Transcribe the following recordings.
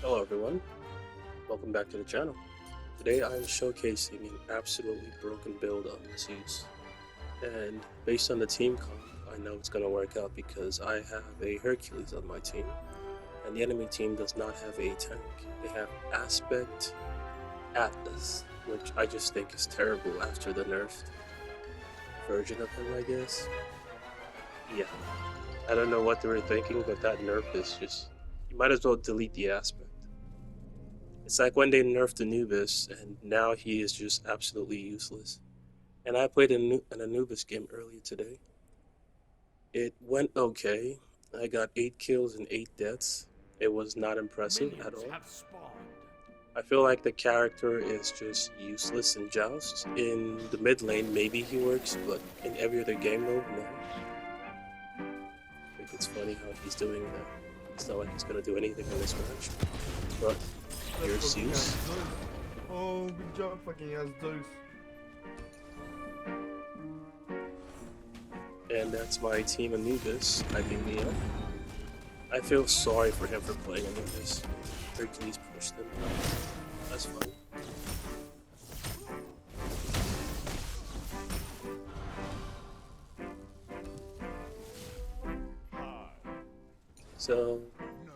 Hello everyone, welcome back to the channel. Today I am showcasing an absolutely broken build of Zeus. And based on the team comp, I know it's going to work out because I have a Hercules on my team. And the enemy team does not have a tank. They have Aspect Atlas, which I just think is terrible after the nerfed version of him, I guess. Yeah, I don't know what they were thinking, but that nerf is just... You might as well delete the Aspect. It's like when they nerfed Anubis, and now he is just absolutely useless. And I played an Anubis game earlier today. It went okay. I got 8 kills and 8 deaths. It was not impressive at all. I feel like the character is just useless in Joust. In the mid lane, maybe he works, but in every other game mode, no. I think it's funny how he's doing that. It's not like he's gonna do anything in this match. But here's Zeus. Oh, good job, fucking ass Zeus. And that's my team Anubis hyping me up. I feel sorry for him for playing Anubis. Hercules pushed him. That's fun. So,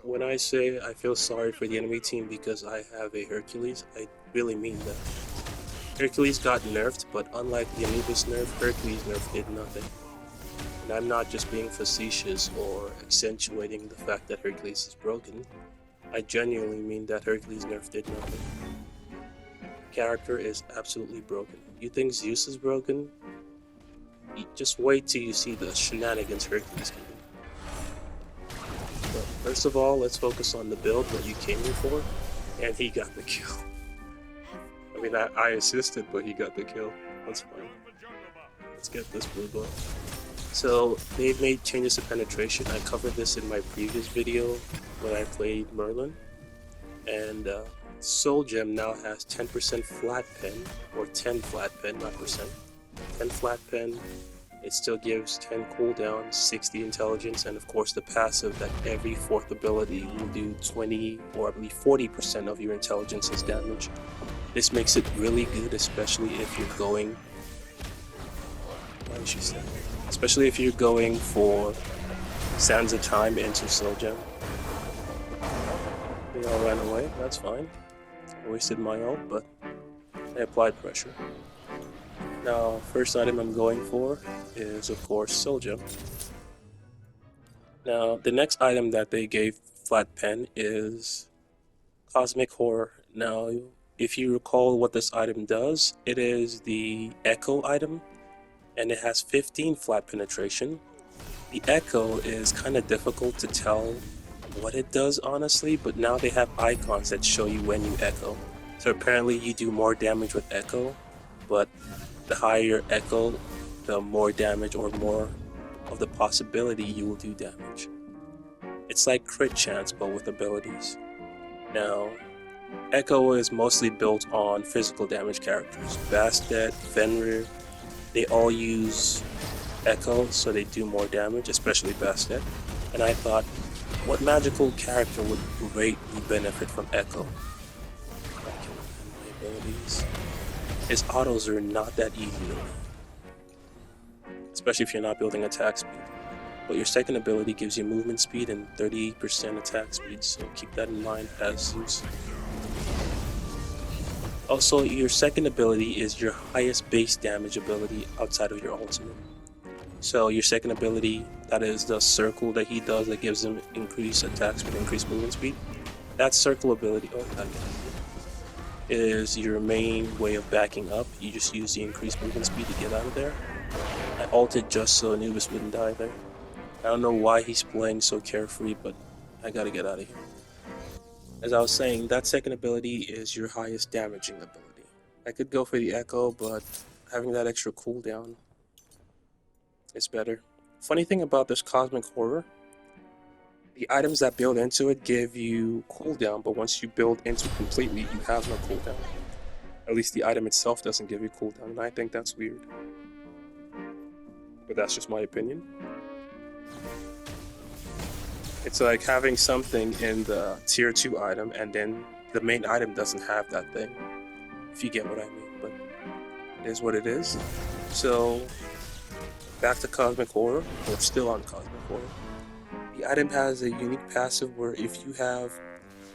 when I say I feel sorry for the enemy team because I have a Hercules, I really mean that. Hercules got nerfed, but unlike the Anubis nerf, Hercules nerf did nothing. And I'm not just being facetious or accentuating the fact that Hercules is broken. I genuinely mean that Hercules nerf did nothing. Character is absolutely broken. You think Zeus is broken? Just wait till you see the shenanigans Hercules can do. But first of all, let's focus on the build, what you came here for, and he got the kill. I mean, I assisted, but he got the kill. That's fine. Let's get this blue buff. So, they've made changes to penetration. I covered this in my previous video when I played Merlin. And Soul Gem now has 10% flat pen, or 10 flat pen, not percent. 10 flat pen. It still gives 10 cooldown, 60 intelligence, and of course the passive that every 4th ability will do 20 or I believe 40% of your intelligence as damage. This makes it really good, especially if you're going... Why did she say? Especially if you're going for Sands of Time into Soul Gem. They all ran away, that's fine. I wasted my ult, but I applied pressure. Now, first item I'm going for is, of course, Soul Gem. Now, the next item that they gave Flat Pen is Cosmic Horror. Now, if you recall what this item does, it is the Echo item, and it has 15 flat penetration. The Echo is kind of difficult to tell what it does, honestly, but now they have icons that show you when you Echo. So apparently you do more damage with Echo, but the higher your Echo, the more damage or more of the possibility you will do damage. It's like crit chance, but with abilities. Now, Echo is mostly built on physical damage characters. Bastet, Fenrir, they all use Echo, so they do more damage, especially Bastet. And I thought, what magical character would greatly benefit from Echo? My abilities. His autos are not that easy, especially if you're not building attack speed. But your second ability gives you movement speed and 38% attack speed, so keep that in mind as Zeus. Also, your second ability is your highest base damage ability outside of your ultimate. So your second ability, that is the circle that he does that gives him increased attack speed, increased movement speed. That circle ability, is your main way of backing up. You just use the increased movement speed to get out of there. I ulted just so Anubis wouldn't die there. I don't know why he's playing so carefree, but I gotta get out of here. As I was saying, that second ability is your highest damaging ability. I could go for the Echo, but having that extra cooldown is better. Funny thing about this Cosmic Horror, the items that build into it give you cooldown, but once you build into it completely, you have no cooldown. At least the item itself doesn't give you cooldown, and I think that's weird. But that's just my opinion. It's like having something in the tier 2 item and then the main item doesn't have that thing. If you get what I mean, but it is what it is. So back to Cosmic Horror. We're still on Cosmic Horror. The item has a unique passive where if you have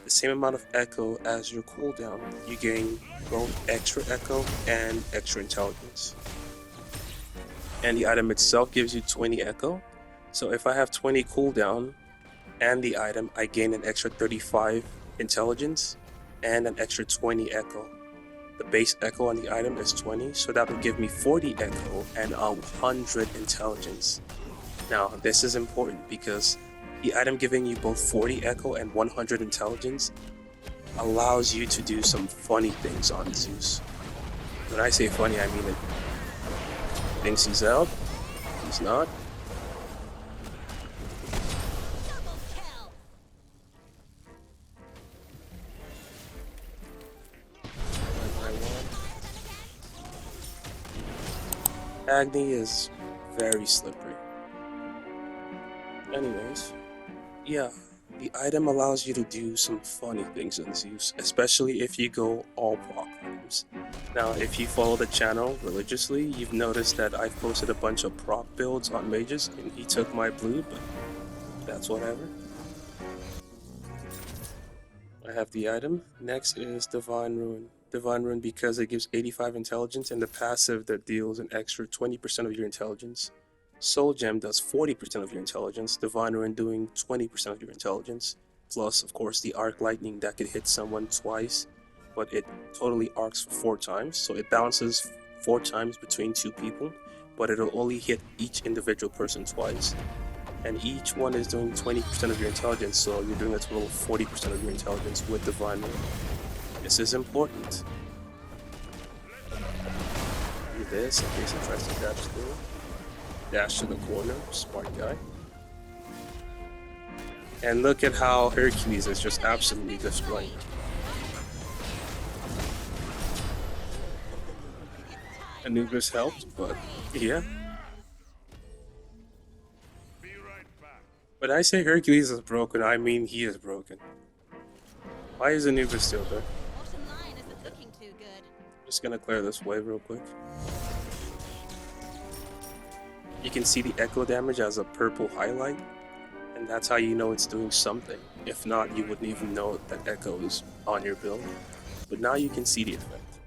the same amount of echo as your cooldown, you gain both extra echo and extra intelligence. And the item itself gives you 20 echo. So if I have 20 cooldown and the item, I gain an extra 35 intelligence and an extra 20 echo. The base echo on the item is 20, so that will give me 40 echo and 100 intelligence. Now, this is important because the item giving you both 40 echo and 100 intelligence allows you to do some funny things on Zeus. When I say funny, I mean it. Thinks he's out, he's not. Agni is very slippery. Anyways, yeah, the item allows you to do some funny things in Zeus, especially if you go all proc items. Now, if you follow the channel religiously, you've noticed that I've posted a bunch of proc builds on mages, and he took my blue, but that's whatever. I have the item. Next is Divine Ruin. Divine Ruin because it gives 85 intelligence and the passive that deals an extra 20% of your intelligence. Soul Gem does 40% of your intelligence, Divine Ruin doing 20% of your intelligence, plus of course the Arc Lightning that could hit someone twice, but it totally arcs 4 times, so it bounces 4 times between 2 people, but it'll only hit each individual person twice. And each one is doing 20% of your intelligence, so you're doing a total of 40% of your intelligence with Divine Ruin. This is important. Do this in case he tries to dash through. Dash to the corner, smart guy. And look at how Hercules is just absolutely destroying. Anubis helped, but yeah. When I say Hercules is broken, I mean he is broken. Why is Anubis still there? I'm just gonna clear this wave real quick. You can see the echo damage as a purple highlight, and that's how you know it's doing something. If not, you wouldn't even know that echo is on your build. But now you can see the effect,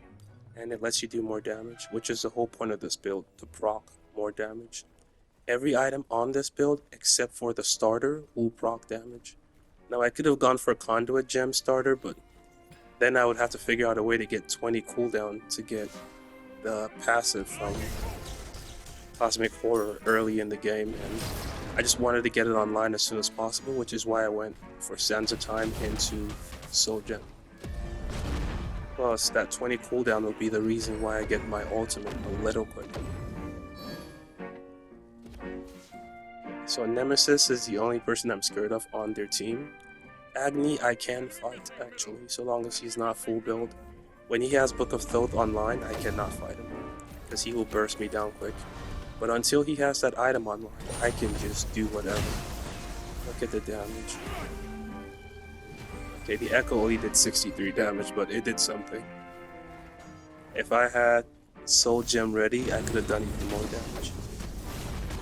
and it lets you do more damage, which is the whole point of this build, to proc more damage. Every item on this build, except for the starter, will proc damage. Now I could have gone for a Conduit Gem starter, but then I would have to figure out a way to get 20 cooldown to get the passive from Cosmic Horror early in the game, and I just wanted to get it online as soon as possible, which is why I went for Sands of Time into Soul Gem. Plus, that 20 cooldown will be the reason why I get my ultimate a little quicker. So Nemesis is the only person I'm scared of on their team. Agni I can fight, actually, so long as he's not full build. When he has Book of Thoth online, I cannot fight him, because he will burst me down quick. But until he has that item online, I can just do whatever. Look at the damage. Okay, the Echo only did 63 damage, but it did something. If I had Soul Gem ready, I could have done even more damage.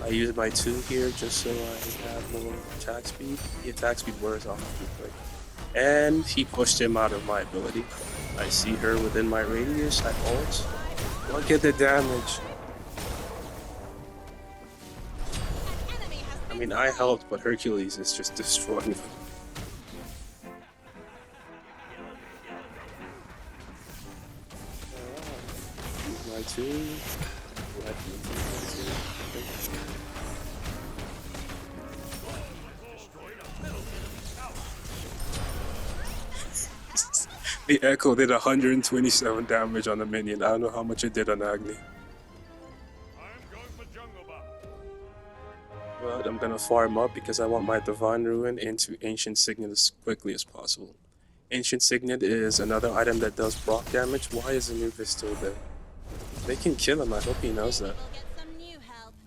I used my 2 here just so I have more attack speed. The attack speed wears off pretty quick. And he pushed him out of my ability. I see her within my radius, I ult. Look at the damage. I mean, I helped, but Hercules is just destroying them. My 2. The Echo did 127 damage on the minion. I don't know how much it did on Agni. But I'm gonna farm up because I want my Divine Ruin into Ancient Signet as quickly as possible. Ancient Signet is another item that does proc damage. Why is Anubis still there? They can kill him, I hope he knows that.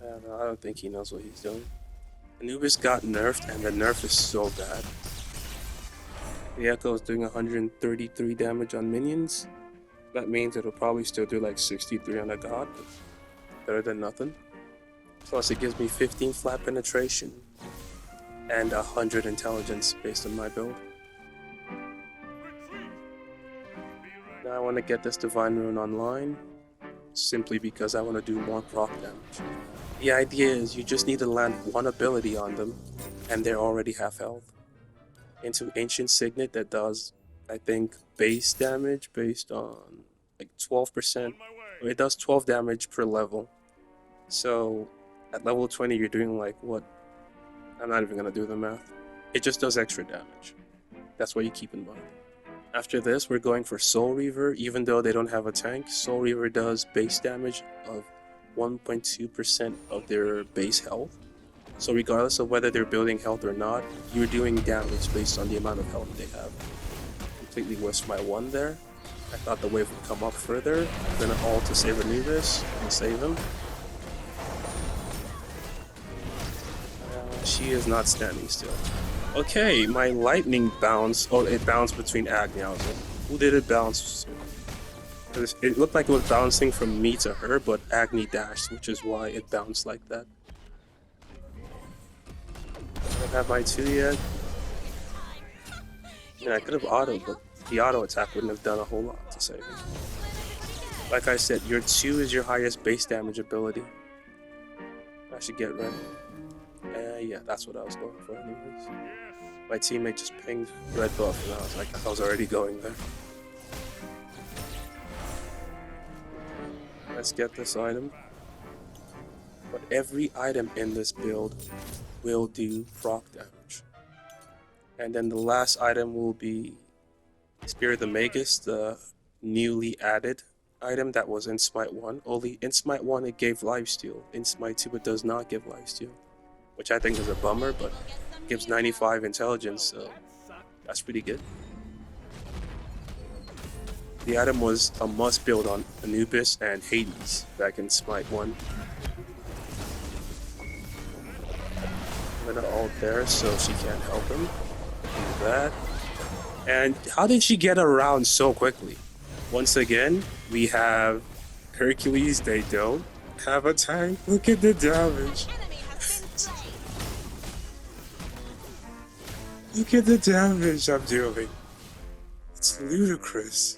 I don't think he knows what he's doing. Anubis got nerfed, and the nerf is so bad. The Echo is doing 133 damage on minions. That means it'll probably still do like 63 on a god, but better than nothing. Plus, it gives me 15 flat penetration and 100 intelligence based on my build. Now I want to get this Divine Rune online, simply because I want to do more proc damage. The idea is you just need to land one ability on them, and they're already half health. Into Ancient Signet that does, I think, base damage based on like 12%. It does 12 damage per level. So at level 20, you're doing like what? I'm not even gonna do the math. It just does extra damage. That's what you keep in mind. After this, we're going for Soul Reaver. Even though they don't have a tank, Soul Reaver does base damage of 1.2% of their base health. So regardless of whether they're building health or not, you're doing damage based on the amount of health they have. Completely missed my one there. I thought the wave would come up further. I'm gonna ult to save Anubis and save him. She is not standing still. Okay, my lightning bounce. Oh, it bounced between Agni. I was like, who did it bounce to? It looked like it was bouncing from me to her, but Agni dashed, which is why it bounced like that. I don't have my 2 yet. Yeah, I could have auto, but the auto attack wouldn't have done a whole lot to save him. Like I said, your 2 is your highest base damage ability. I should get ready. Yeah, that's what I was going for anyways. My teammate just pinged red buff and I was like, I was already going there. Let's get this item. But every item in this build will do proc damage. And then the last item will be Spear of the Magus, the newly added item that was in Smite 1. Only in Smite 1 it gave lifesteal. In Smite 2 it does not give lifesteal, which I think is a bummer, but gives 95 intelligence, so that's pretty good. The item was a must build on Anubis and Hades back in Smite 1. I'm gonna ult there so she can't help him. Do that. And how did she get around so quickly? Once again, we have Hercules, they don't have a tank. Look at the damage. Look at the damage I'm doing. It's ludicrous.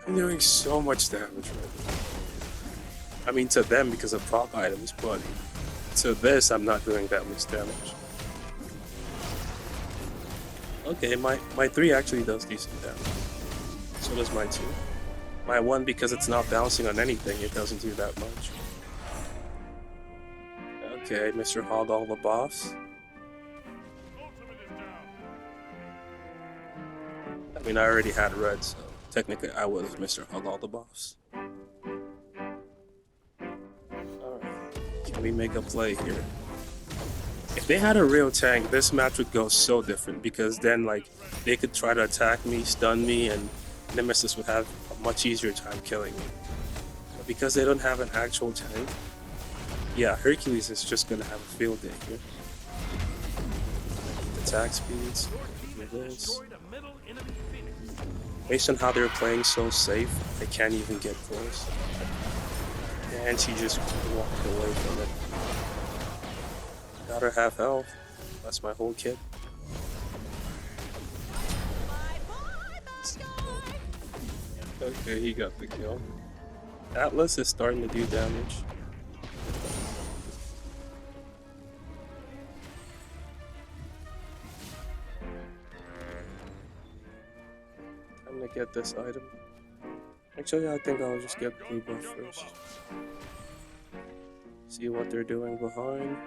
I'm doing so much damage right now. I mean to them because of proc items, but to this I'm not doing that much damage. Okay, my 3 actually does decent damage. So does my 2. My 1, because it's not bouncing on anything, it doesn't do that much. Okay, Mr. Hog all the boss. I mean, I already had red, so technically I was Mr. Hog all the boss. Alright, can we make a play here? If they had a real tank, this match would go so different, because then like they could try to attack me, stun me, and Nemesis would have a much easier time killing me. But because they don't have an actual tank, yeah, Hercules is just gonna have a field day here. Attack speeds, do this. Based on how they're playing so safe, I can't even get close. And she just walked away from it. Got her half health. That's my whole kit. Okay, he got the kill. Atlas is starting to do damage. I'm gonna get this item. Actually, I think I'll just get blue buff first. See what they're doing behind.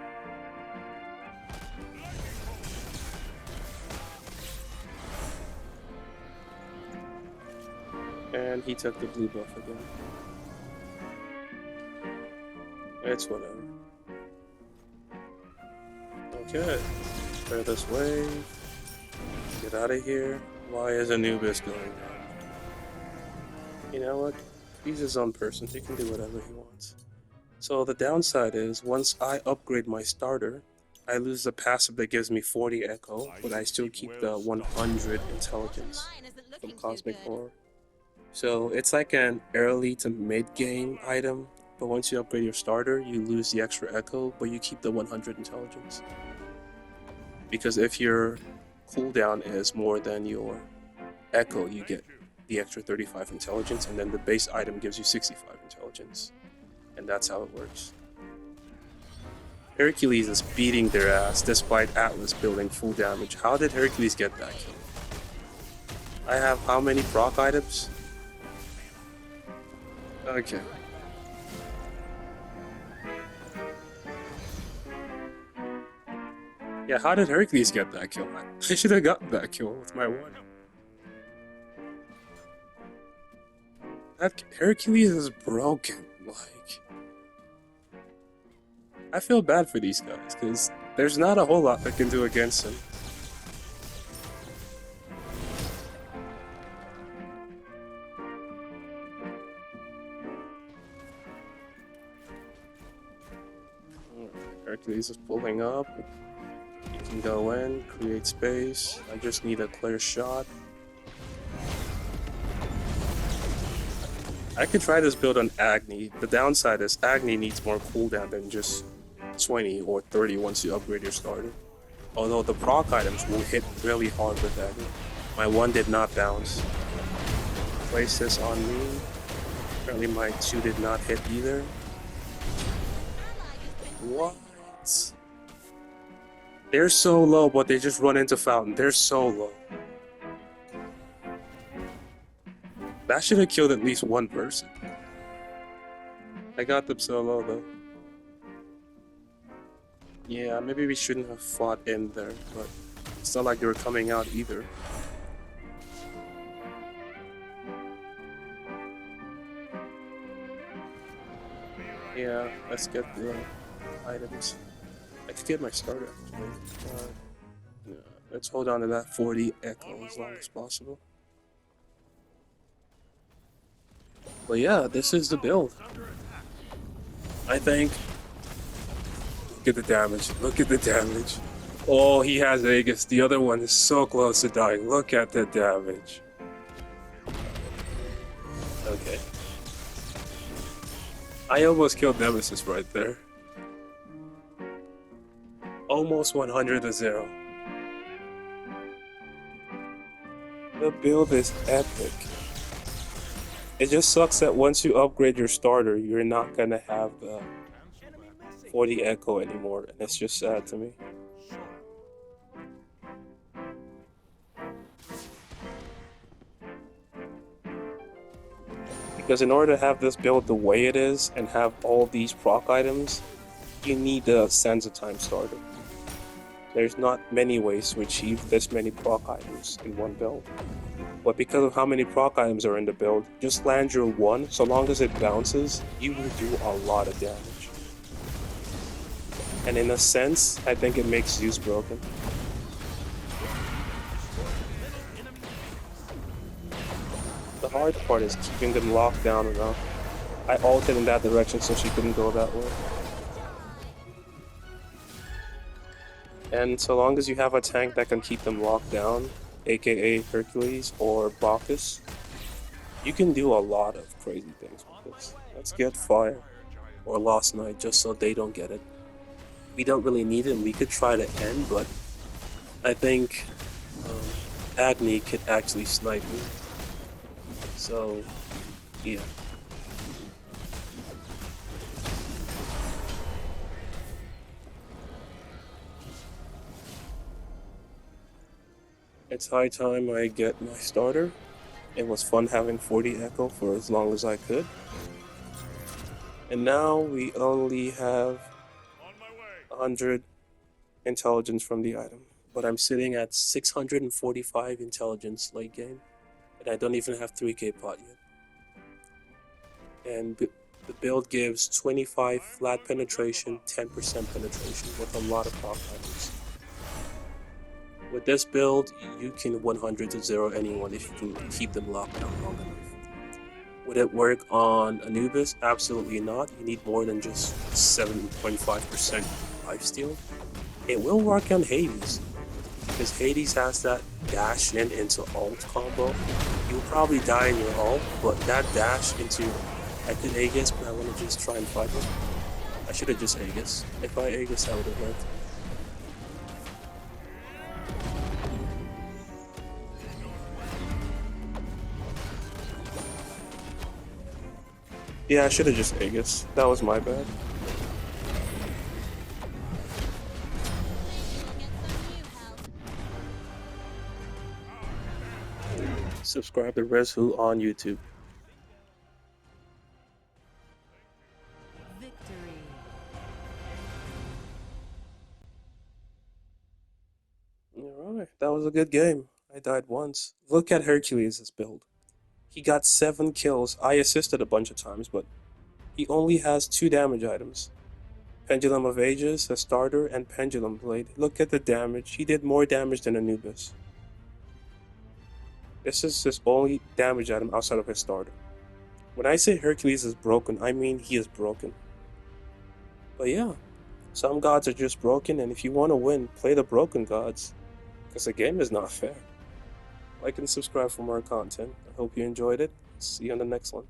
And he took the blue buff again. It's whatever. Okay, clear this wave. Get out of here. Why is Anubis going down? You know what? He's his own person. He can do whatever he wants. So the downside is, once I upgrade my starter, I lose the passive that gives me 40 echo, but I still keep the 100 intelligence from Cosmic Horror. So it's like an early to mid game item, but once you upgrade your starter, you lose the extra echo, but you keep the 100 intelligence. Because if your cooldown is more than your echo, you get the extra 35 intelligence, and then the base item gives you 65 intelligence. And that's how it works. Hercules is beating their ass despite Atlas building full damage. How did Hercules get that kill? I have how many proc items? Okay. Yeah, how did Hercules get that kill? I should have gotten that kill with my one. That Hercules is broken. Like, I feel bad for these guys because there's not a whole lot they can do against him. Hercules is pulling up. You can go in, create space. I just need a clear shot. I could try this build on Agni. The downside is Agni needs more cooldown than just 20 or 30 once you upgrade your starter. Although the proc items will hit really hard with Agni. My one did not bounce. Place this on me. Apparently my two did not hit either. What? They're so low, but they just run into Fountain. They're so low. That should have killed at least one person. I got them so low though. Yeah, maybe we shouldn't have fought in there, but it's not like they were coming out either. Yeah, let's get the items. I could get my starter actually. Yeah, let's hold on to that 40 echo as long as possible. But yeah, this is the build. I think. Look at the damage. Look at the damage. Oh, he has Aegis. The other one is so close to dying. Look at the damage. Okay. I almost killed Nemesis right there. Almost 100 to 0. The build is epic. It just sucks that once you upgrade your starter, you're not gonna have the 40 echo anymore, and it's just sad to me. Because in order to have this build the way it is and have all these proc items, you need a Sands of Time starter. There's not many ways to achieve this many proc items in one build. But because of how many proc items are in the build, just land your one, so long as it bounces, you will do a lot of damage. And in a sense, I think it makes Zeus broken. The hard part is keeping them locked down enough. I ulted in that direction so she couldn't go that way. And so long as you have a tank that can keep them locked down, aka Hercules or Bacchus, you can do a lot of crazy things with this. Let's get Fire or Lost Night just so they don't get it. We don't really need it, we could try to end, but I think Agni could actually snipe me. So, yeah. It's high time I get my starter. It was fun having 40 echo for as long as I could. And now we only have 100 intelligence from the item. But I'm sitting at 645 intelligence late game. And I don't even have 3k pot yet. And the build gives 25 flat penetration, 10% penetration with a lot of proc items. With this build, you can 100 to 0 anyone if you can keep them locked down long enough. Would it work on Anubis? Absolutely not. You need more than just 7.5% lifesteal. It will work on Hades, because Hades has that dash into ult combo. You'll probably die in your ult, but that dash into, I could Aegis, but I want to just try and fight him. I should have just Aegis. If I Aegis, that would have worked. Yeah, I should have just Aegis. That was my bad. Subscribe to Reshu on YouTube. Victory. Alright, that was a good game. I died once. Look at Hercules' build. He got 7 kills. I assisted a bunch of times, but he only has 2 damage items. Pendulum of Ages, a starter, and Pendulum Blade. Look at the damage. He did more damage than Anubis. This is his only damage item outside of his starter. When I say Hercules is broken, I mean he is broken. But yeah, some gods are just broken, and if you want to win, play the broken gods. Because the game is not fair. Like and subscribe for more content. I hope you enjoyed it. See you on the next one.